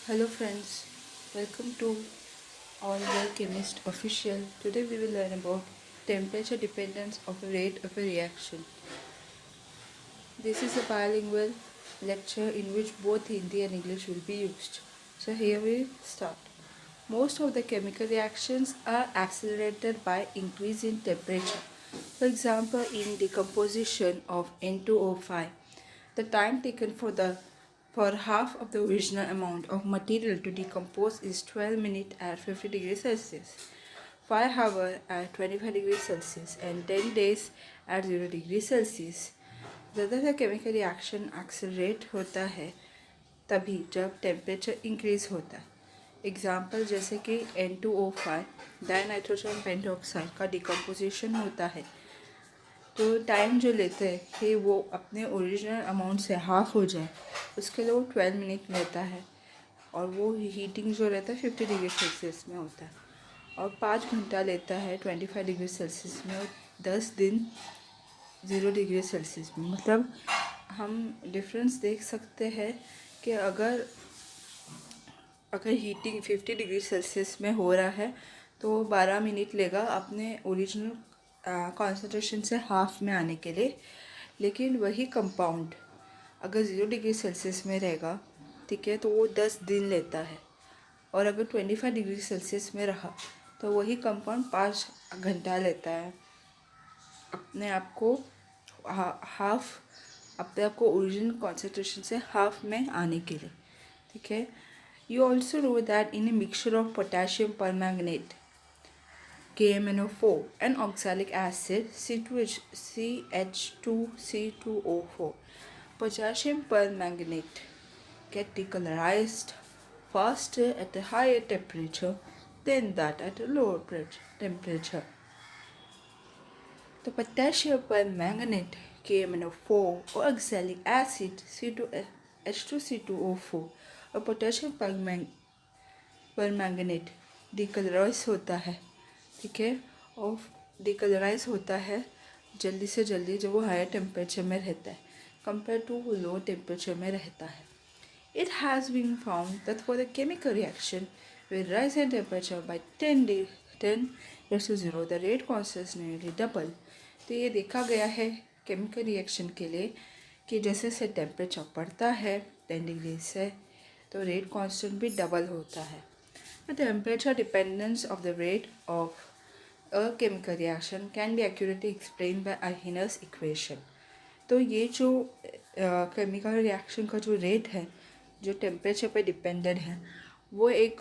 Hello friends, welcome to All World Chemist Official. Today we will learn about temperature dependence of a rate of a reaction. This is a bilingual lecture in which both Hindi and English will be used. So here we start. Most of the chemical reactions are accelerated by increase in temperature. For example, in decomposition of N2O5, the time taken for half of the original amount of material to decompose is 12 minutes at 50 degrees Celsius, 5 hours at 25 degrees Celsius, and 10 days at 0 degrees Celsius. ज़्यादातर chemical reaction accelerate होता है तभी जब temperature increase होता है. Example जैसे कि N2O5 dinitrogen pentoxide का डिकम्पोजिशन होता है तो टाइम जो लेते हैं कि वो अपने ओरिजिनल अमाउंट से हाफ हो जाए उसके लिए वो 12 मिनट लेता है और वो हीटिंग जो रहता है 50 डिग्री सेल्सियस में होता है और 5 घंटा लेता है 25 डिग्री सेल्सियस में और 10 दिन 0 डिग्री सेल्सियस में. मतलब हम डिफरेंस देख सकते हैं कि अगर हीटिंग 50 डिग्री सेल्सियस में हो रहा है तो 12 मिनट लेगा अपने ओरिजिनल कॉन्सेंट्रेशन से हाफ में आने के लिए. लेकिन वही कंपाउंड अगर 0 डिग्री सेल्सियस में रहेगा, ठीक है, तो वो 10 दिन लेता है. और अगर 25 डिग्री सेल्सियस में रहा तो वही कंपाउंड 5 घंटा लेता है अपने आप को ओरिजिनल कॉन्सेंट्रेशन से हाफ में आने के लिए. ठीक है. You also know that in a mixture of potassium permanganate KMnO4 and oxalic acid CH2C2O4, potassium permanganate get decolorized faster at a higher temperature than that at a lower temperature. The potassium permanganate KMnO4 or oxalic acid H2C2O4 और potassium permanganate decolourise होता है. ठीक है. और decolourise होता है जल्दी से जल्दी जब वो हायर टेम्परेचर में रहता है कंपेयर टू लो टेम्परेचर में रहता है. It has been found that for the chemical reaction with rise in temperature by 10 raised to 0, the rate constant nearly double. तो ये देखा गया है केमिकल रिएक्शन के लिए कि जैसे से टेम्परेचर बढ़ता है 10 डिग्री से तो रेट कांस्टेंट भी डबल होता है. The temperature dependence of the rate of a chemical reaction can be accurately explain by Arrhenius equation. तो ये जो केमिकल रिएक्शन का जो रेट है जो टेम्परेचर पे डिपेंडेंट है वो एक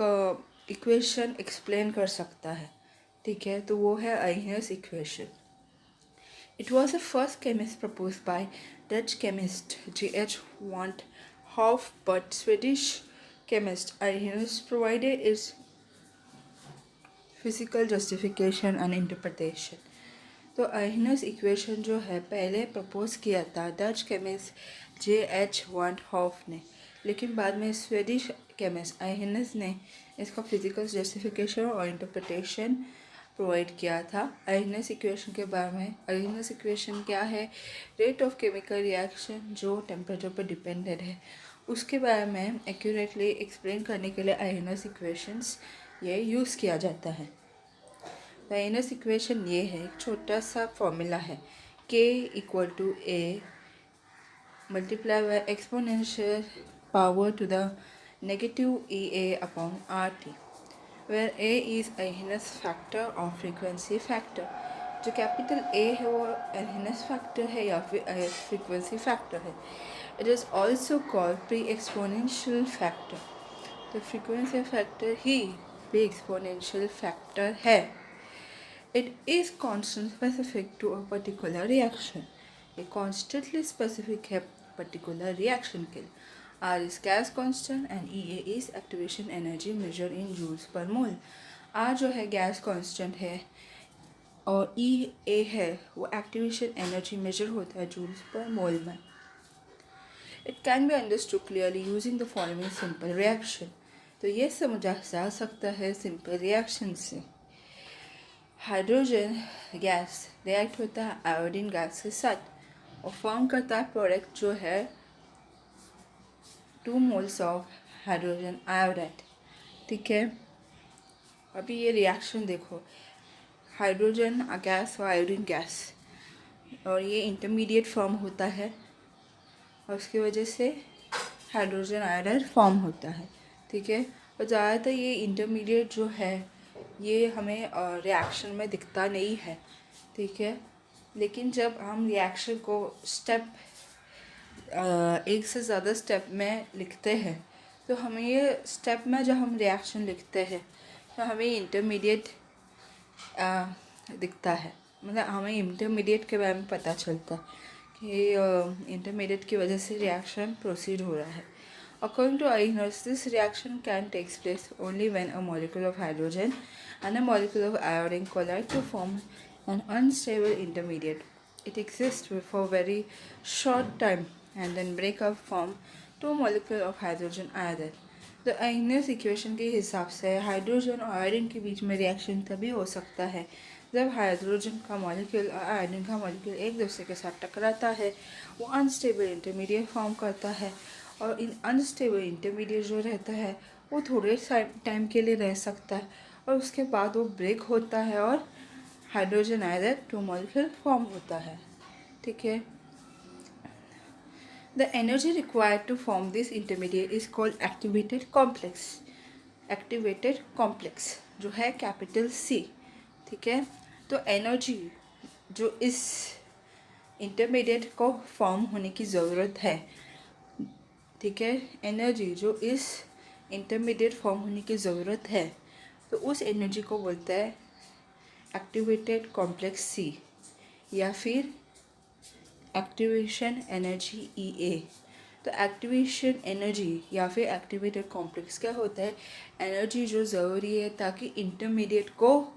इक्वेशन एक्सप्लेन कर सकता है. ठीक है. तो वो है Arrhenius equation. It was the first chemist proposed by Dutch chemist J.H. van Hoff, but Swedish chemist Arrhenius provided its physical justification and interpretation. तो आर्हेनियस इक्वेशन जो है पहले प्रपोज किया था Dutch chemist J.H. van Hoff ने, लेकिन बाद में स्वीडिश केमिस्ट आर्हेनियस ने इसका फिजिकल जस्टिफिकेशन और इंटरप्रिटेशन प्रोवाइड किया था. आर्हेनियस इक्वेशन के बारे में, आर्हेनियस इक्वेशन क्या है, रेट ऑफ केमिकल रिएक्शन जो टेम्परेचर पर डिपेंडेंट है उसके बारे में एक्यूरेटली एक्सप्लेन करने के लिए आर्हेनियस इक्वेशंस ये यूज़ किया जाता है. आर्हेनियस इक्वेशन ये है, एक छोटा सा फॉर्मूला है K = A multiply by exponential power to the negative EA upon RT, where A is Arrhenius factor or frequency factor. जो कैपिटल A है वो Arrhenius factor है या फिर frequency factor है. It is also called pre-exponential factor. तो frequency factor ही pre-exponential factor है. It is constant specific to a particular reaction. ये constantly specific है particular reaction के लिए. R is gas constant and EA is activation energy measured in joules per mole. R जो है gas constant है और EA है वो activation energy measure होता है joules per mole में. It can be understood clearly using the following simple reaction. तो ये समझा जा सकता है simple reaction से. हाइड्रोजन गैस रिएक्ट होता है आयोडीन गैस के साथ और फॉर्म करता है प्रोडक्ट जो है 2 moles ऑफ हाइड्रोजन आयोडाइड। ठीक है, अभी ये रिएक्शन देखो, हाइड्रोजन गैस और आयोडीन गैस, और ये इंटरमीडिएट फॉर्म होता है और उसकी वजह से हाइड्रोजन आयोडाइड फॉर्म होता है। ठीक है, और ज़्यादातर ये इंटरमीडिएट जो है ये हमें रिएक्शन में दिखता नहीं है। ठीक है, लेकिन जब हम रिएक्शन को स्टेप एक से ज़्यादा स्टेप में लिखते हैं तो हमें ये स्टेप में जब हम रिएक्शन लिखते हैं तो हमें इंटरमीडिएट दिखता है, मतलब हमें इंटरमीडिएट के बारे में पता चलता है कि इंटरमीडिएट की वजह से रिएक्शन प्रोसीड हो रहा है। According to Arrhenius, this reaction can take place only when a molecule of hydrogen and a molecule of iodine collide to form an unstable intermediate. It exists for a very short time and then break up form two molecules of hydrogen iodide. The Arrhenius equation के हिसाब से hydrogen और iodine के बीच में reaction तभी हो सकता है जब हाइड्रोजन का मॉलिक्यूल और आयोडीन का मॉलिक्यूल एक दूसरे के साथ टकराता है, वो अनस्टेबल इंटरमीडिएट फॉर्म करता है, और इन अनस्टेबल इंटरमीडिएट जो रहता है वो थोड़े टाइम के लिए रह सकता है और उसके बाद वो ब्रेक होता है और hydrogen iodide two molecule form होता है। ठीक है, the energy required to form this intermediate is called activated complex. Activated complex जो है कैपिटल C। ठीक है, तो एनर्जी जो इस इंटरमीडिएट को फॉर्म होने की ज़रूरत है, ठीक है, एनर्जी जो इस इंटरमीडिएट फॉर्म होने की ज़रूरत है, तो उस एनर्जी को बोलते हैं एक्टिवेटेड कॉम्प्लेक्स C या फिर एक्टिवेशन एनर्जी EA। तो एक्टिवेशन एनर्जी या फिर एक्टिवेटेड कॉम्प्लेक्स क्या होता है? एनर्जी जो ज़रूरी है ताकि इंटरमीडिएट को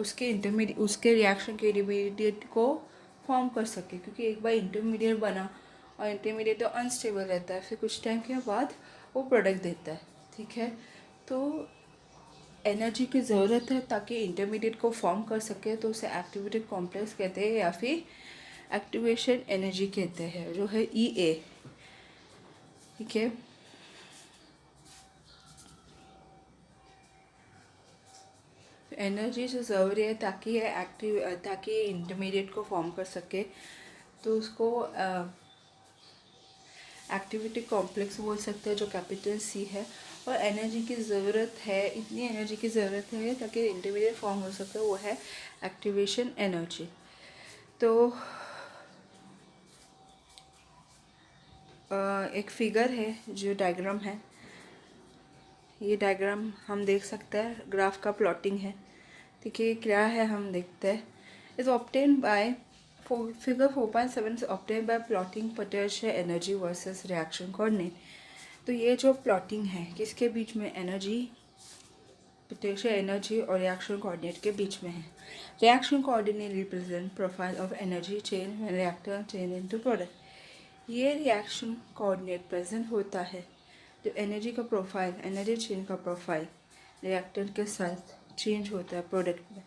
उसके रिएक्शन के इंटरमीडिएट को फॉर्म कर सके, क्योंकि एक बार इंटरमीडिएट बना और इंटरमीडिएट तो अनस्टेबल रहता है, फिर कुछ टाइम के बाद वो प्रोडक्ट देता है। ठीक है, तो एनर्जी की ज़रूरत है ताकि इंटरमीडिएट को फॉर्म कर सके, तो उसे एक्टिवेटेड कॉम्प्लेक्स कहते हैं या फिर एक्टिवेशन एनर्जी कहते हैं, जो है EA। ठीक है, एनर्जी जो ज़रूरी है ताकि इंटरमीडिएट को फॉर्म कर सके, तो उसको एक्टिविटी कॉम्प्लेक्स बोल सकते हैं, जो कैपिटल C है। और एनर्जी की ज़रूरत है, इतनी एनर्जी की ज़रूरत है ताकि इंटरमीडिएट फॉर्म हो सके, वो है एक्टिवेशन एनर्जी। तो एक फिगर है जो डायग्राम है, ये डायग्राम हम देख सकते हैं, ग्राफ का प्लॉटिंग है। ठीक है, क्या है हम देखते हैं। Is obtain bye figure 4.7 obtain bye plotting potential energy versus reaction coordinate. तो ये जो प्लॉटिंग है किसके बीच में? एनर्जी, पोटेंशियल एनर्जी और रिएक्शन कोऑर्डिनेट के बीच में है। Reaction coordinate represent profile of energy change when reactor change into product. ये रिएक्शन कोऑर्डिनेट प्रेजेंट होता है जो एनर्जी का प्रोफाइल, एनर्जी चेंज का प्रोफाइल रिएक्टर के साथ चेंज होता है प्रोडक्ट में।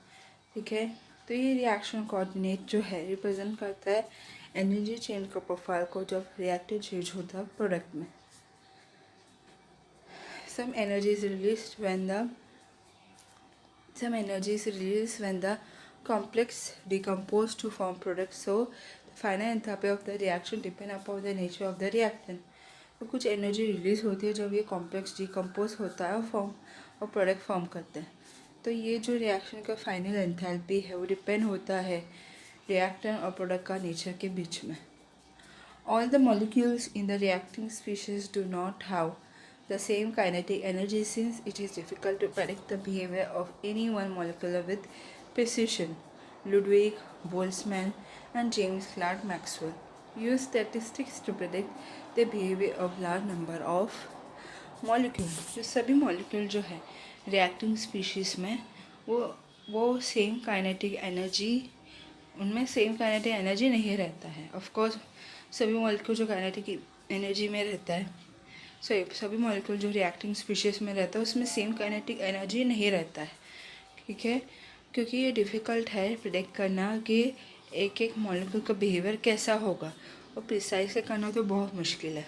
ठीक है, तो ये रिएक्शन कोऑर्डिनेट जो है रिप्रेजेंट करता है एनर्जी चेंज का प्रोफाइल को जब रिएक्टर चेंज होता है प्रोडक्ट में। Some energy is released when the complex decompose to form products. So the final enthalpy of the reaction depend upon the nature of the reactant. तो कुछ energy release होती है जब ये कॉम्प्लेक्स डिकम्पोज होता है और प्रोडक्ट फॉर्म करते हैं। तो ये जो रिएक्शन का फाइनल एंथैल्पी है वो डिपेंड होता है रिएक्टेंट और प्रोडक्ट का नेचर के बीच में। All the molecules in the reacting species do not have the same kinetic energy, since it is difficult to predict the behavior of any one molecule with precision. Ludwig Boltzmann and James Clerk Maxwell used statistics to predict the behavior of large number of molecules. जो सभी molecule जो है reacting species में वो same kinetic energy, उनमें same kinetic energy नहीं रहता है। ऑफ कोर्स सभी मॉलिक्यूल जो काइनेटिक एनर्जी में रहता है, सभी मॉलिक्यूल जो रिएक्टिंग स्पीशीज में रहता है उसमें सेम काइनेटिक एनर्जी नहीं रहता है। ठीक है, क्योंकि ये डिफ़िकल्ट है प्रिडिक्ट करना कि एक एक मॉलिक्यूल का बिहेवियर कैसा होगा, और प्रिसाइज करना तो बहुत मुश्किल है।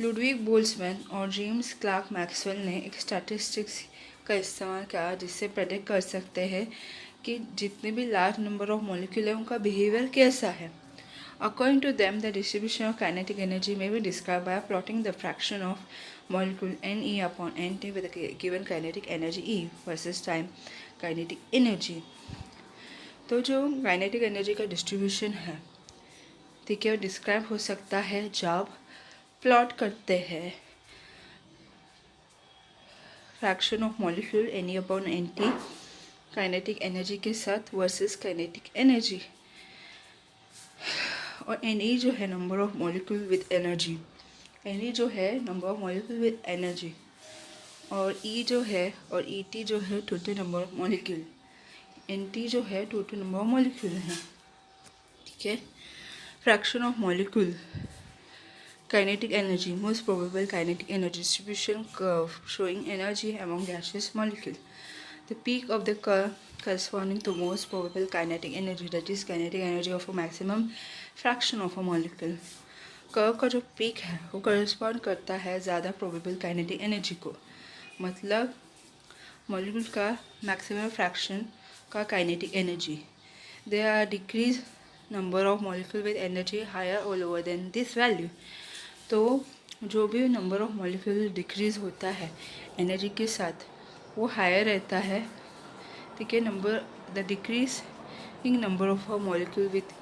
लुडविग बोल्ट्जमैन और जेम्स क्लार्क मैक्सवेल ने एक स्टैटिस्टिक्स का इस्तेमाल किया जिससे प्रेडिक्ट कर सकते हैं कि जितने भी लार्ज नंबर ऑफ मॉलिक्यूल है उनका बिहेवियर कैसा है. According to them, the distribution of kinetic energy may be described by plotting the fraction of molecule Ne upon Nt with a given kinetic energy E versus time kinetic energy. तो जो kinetic energy का distribution है, ठीक है, describe हो सकता है जब प्लॉट करते हैं fraction of molecule Ne upon Nt kinetic energy के साथ वर्सेस काइनेटिक एनर्जी. और Ne जो है number of molecule with energy, Ne जो है number of molecule with energy, और E जो है और Et जो है total number of molecule, Nt जो है टोटल नंबर ऑफ मॉलिक्यूल है. ठीक है. Fraction of molecule, kinetic energy, most probable kinetic energy distribution curve showing energy among gaseous molecule. The peak of the curve corresponding to most probable kinetic energy, that is kinetic energy of a maximum fraction of a molecule. Curve का जो peak है वो correspond करता है ज़्यादा probable kinetic energy को, मतलब molecule का मैक्सिमम फ्रैक्शन का kinetic energy. They are decrease number of molecule with energy higher और लोअर देन दिस वैल्यू. तो जो भी नंबर ऑफ मॉलिक्यूल डिक्रीज होता है एनर्जी के साथ वो हायर रहता है. ठीक है. The decreasing number of molecule with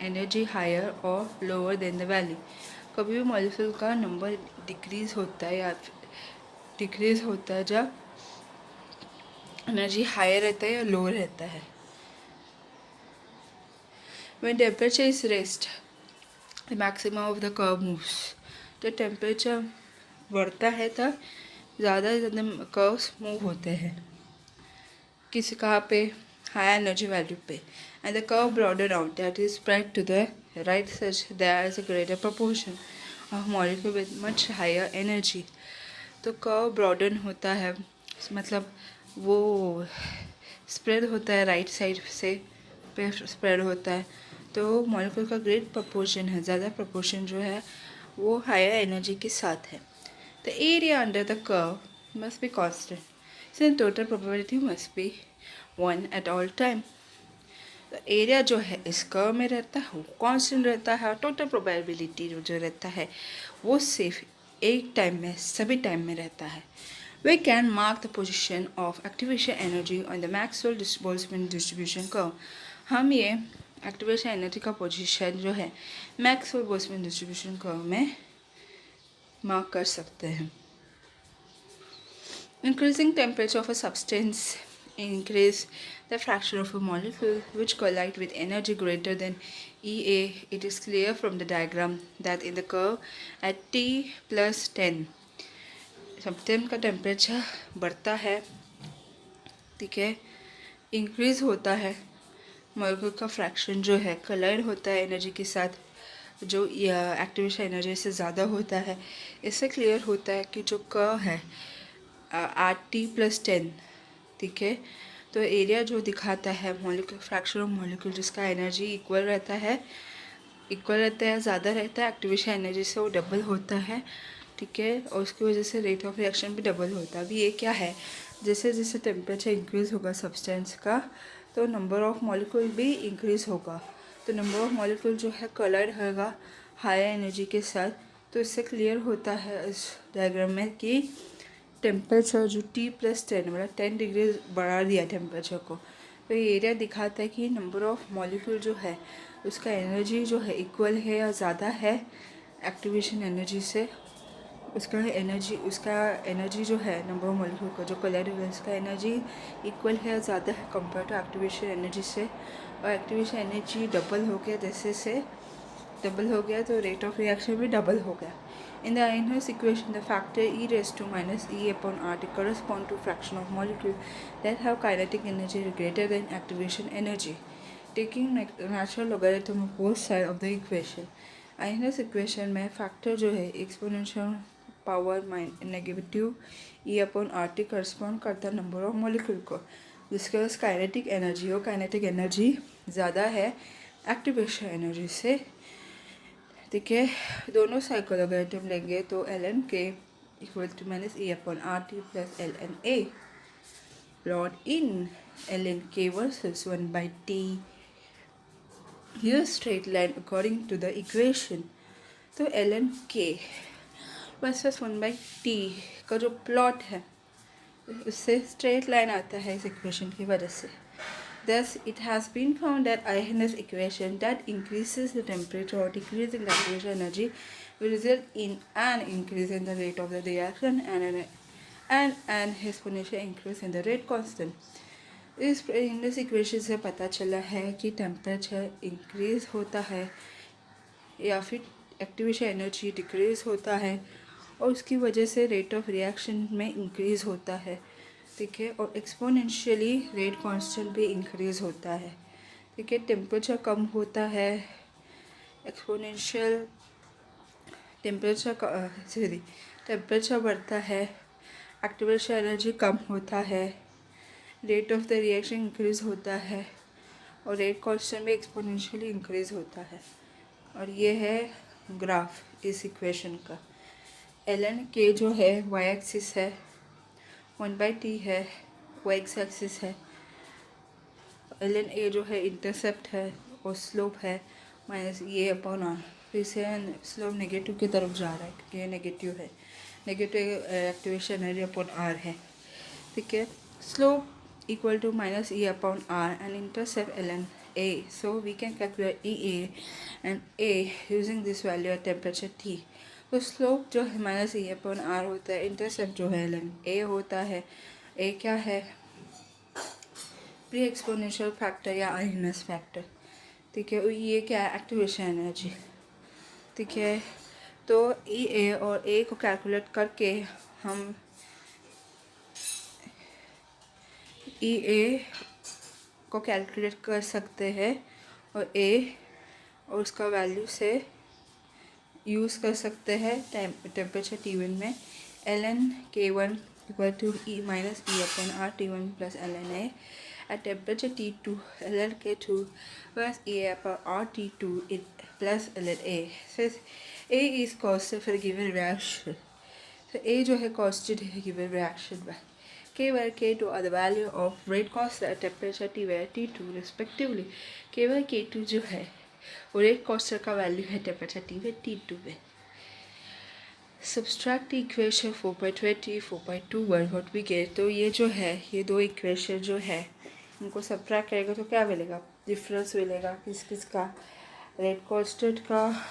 energy higher और लोअर देन द वैल्यू. कभी भी मॉलिक्यूल का नंबर डिक्रीज होता है या डिक्रीज होता है जब एनर्जी हायर रहता है या लोअर रहता है. When temperature is raised, the maximum of the curve moves. जब टेम्परेचर बढ़ता है तब ज़्यादा कर्व्स मूव होते हैं किसी कहाँ पे, हाई एनर्जी वैल्यू पे. And the curve broaden out, that is spread to the right such there is a greater proportion of molecule with much higher energy. तो कर्व ब्रॉडन होता है, मतलब वो स्प्रेड होता है राइट साइड से पे स्प्रेड होता है. तो मॉलिक्यूल का ग्रेट प्रपोर्शन है, ज़्यादा प्रपोर्शन जो है वो हायर एनर्जी के साथ है. The area under the curve must be constant, since total probability must be 1 at all time. तो एरिया जो है इस कर्व में रहता है वो कांस्टेंट रहता है, और टोटल प्रोबेबिलिटी जो रहता है वो सिर्फ एक टाइम में, सभी टाइम में रहता है. We can mark the position of activation energy on the Maxwell-Boltzmann distribution curve. हम ये एक्टिवेशन एनर्जी का पोजीशन जो है मैक्सवेल बोल्ट्जमैन डिस्ट्रीब्यूशन कर्व में मार्क कर सकते हैं. Increasing temperature of a substance increase the fraction of a molecule which collide with energy greater than EA. It is clear from the diagram that in the curve at T plus 10 substance का temperature बढ़ता है, ठीक है, increase होता है, molecule का fraction जो है कलाइड होता है एनर्जी के साथ जो एक्टिवेशन एनर्जी से ज़्यादा होता है. इससे क्लियर होता है कि जो कर्व है आर टी प्लस 10, ठीक है, तो एरिया जो दिखाता है मॉलिक्यूल फ्रैक्शन ऑफ मॉलिक्यूल जिसका एनर्जी इक्वल रहता है ज़्यादा रहता है एक्टिवेशन एनर्जी से, वो डबल होता है. ठीक है, और उसकी वजह से रेट ऑफ रिएक्शन भी डबल होता है. अभी ये क्या है, जैसे जैसे टेम्परेचर इंक्रीज़ होगा सब्सटेंस का तो नंबर ऑफ मॉलिक्यूल भी इंक्रीज़ होगा. तो नंबर ऑफ मॉलिक्यूल जो है कलर्ड होगा हायर एनर्जी के साथ. तो इससे क्लियर होता है इस डायग्राम में कि टेम्परेचर जो T प्लस 10 मतलब 10 डिग्री बढ़ा दिया टेम्परेचर को, तो ये एरिया दिखाता है कि नंबर ऑफ मॉलिक्यूल जो है उसका एनर्जी जो है इक्वल है या ज़्यादा है एक्टिवेशन एनर्जी से. उसका एनर्जी जो है नंबर ऑफ मॉलिक्यूल का जो कलर है उसका एनर्जी इक्वल है या ज़्यादा है कंपेयर टू एक्टिवेशन एनर्जी से. और एक्टिवेशन एनर्जी डबल हो गया, जैसे से डबल हो गया तो रेट ऑफ रिएक्शन भी डबल हो गया. In the Einstein equation, the factor e raised to minus e upon RT correspond to fraction of molecule that have kinetic energy greater than activation energy. Taking natural logarithm of both sides of the equation, Einstein's equation में factor जो है exponential power negative e upon RT correspond करता है number of molecule को, जिसके पास kinetic energy हो, kinetic energy ज़्यादा है activation energy से. ठीक है, दोनों साइड को लॉगरिथम लेंगे तो ln k equal to minus e upon R T plus ln a plot in ln k versus 1/t use straight line according to the equation। तो ln k वर्सेस 1/t का जो plot है उससे straight line आता है इस equation की वजह से। Thus, it has been found that Arrhenius equation that increases the temperature or decreasing the activation energy will result in an increase in the rate of the reaction and an exponential increase in the rate constant। इस equation से पता चला है कि temperature increase होता है या फिर एक्टिवेशन एनर्जी डिक्रीज होता है और उसकी वजह से रेट ऑफ रिएक्शन में इंक्रीज होता है। ठीक है, और एक्सपोनेंशियली रेट कांस्टेंट भी इंक्रीज होता है। ठीक है, टेम्परेचर कम होता है, एक्सपोनेंशियल टेम्परेचर बढ़ता है, एक्टिवेशन एनर्जी कम होता है, rate of the reaction increase होता है और रेट कांस्टेंट भी एक्सपोनेंशियली इंक्रीज होता है। और ये है ग्राफ इस इक्वेशन का। ln k जो है y एक्सिस है, 1/t है वो x एक्सिस है, ln a जो है इंटरसेप्ट है और स्लोप है माइनस ये अपॉन आर। फिर से स्लोप नेगेटिव की तरफ जा रहा है क्योंकि ये नेगेटिव है, negative activation energy upon R है। ठीक है, slope equal to minus e upon R and intercept ln a। So we can calculate EA and A using this value at temperature T। तो स्लोप जो है minus e upon are होता है, intercept जो है ln a होता है। a क्या है, प्री एक्सपोनेंशियल फैक्टर या आर्हेनियस फैक्टर। ठीक है, ये क्या है, एक्टिवेशन एनर्जी। ठीक है, तो EA और A को कैलकुलेट करके हम EA को कैलकुलेट कर सकते हैं और A और उसका वैल्यू से यूज़ कर सकते हैं टेम्परेचर T1 में। ln K1 equal to E minus E upon R T1 plus ln A at temperature T2 ln K2 plus E upon R T2 plus ln A। So A is constant for given reaction। So A जो है constant है given reaction by K where K2 are the value of rate constant at temperature T where T2 respectively। K where K2 जो है और rate constant का value है temperature T में T2 में। Subtract equation 4.20 4.21 what we get. तो ये जो है, ये दो इक्वेशन जो है इनको सब्ट्रैक्ट करेगा तो क्या मिलेगा, डिफरेंस मिलेगा किस किस का, रेट कांस्टेंट का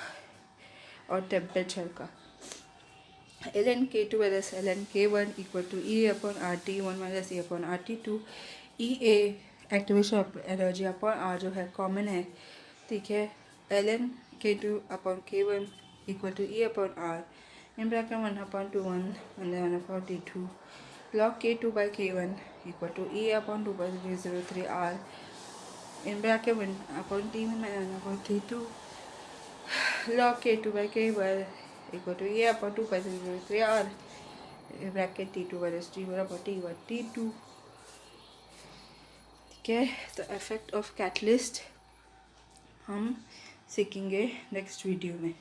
और टेम्परेचर का। ln K2 minus ln K1 equal to E upon R T1 minus E upon R T2। EA activation energy upon R जो है कॉमन है। ठीक है, ln K2 upon K1 equal to E upon R in bracket 1/1 and then 1/T2 log K2 by K1 equal to E upon 2/003 R in bracket 1/T1 and 1/T2 log K2 by K1 equal to E upon 2/003 R in bracket T2 minus T1 upon T1 T2। ठीक है, तो effect of catalyst हम सीखेंगे next video में।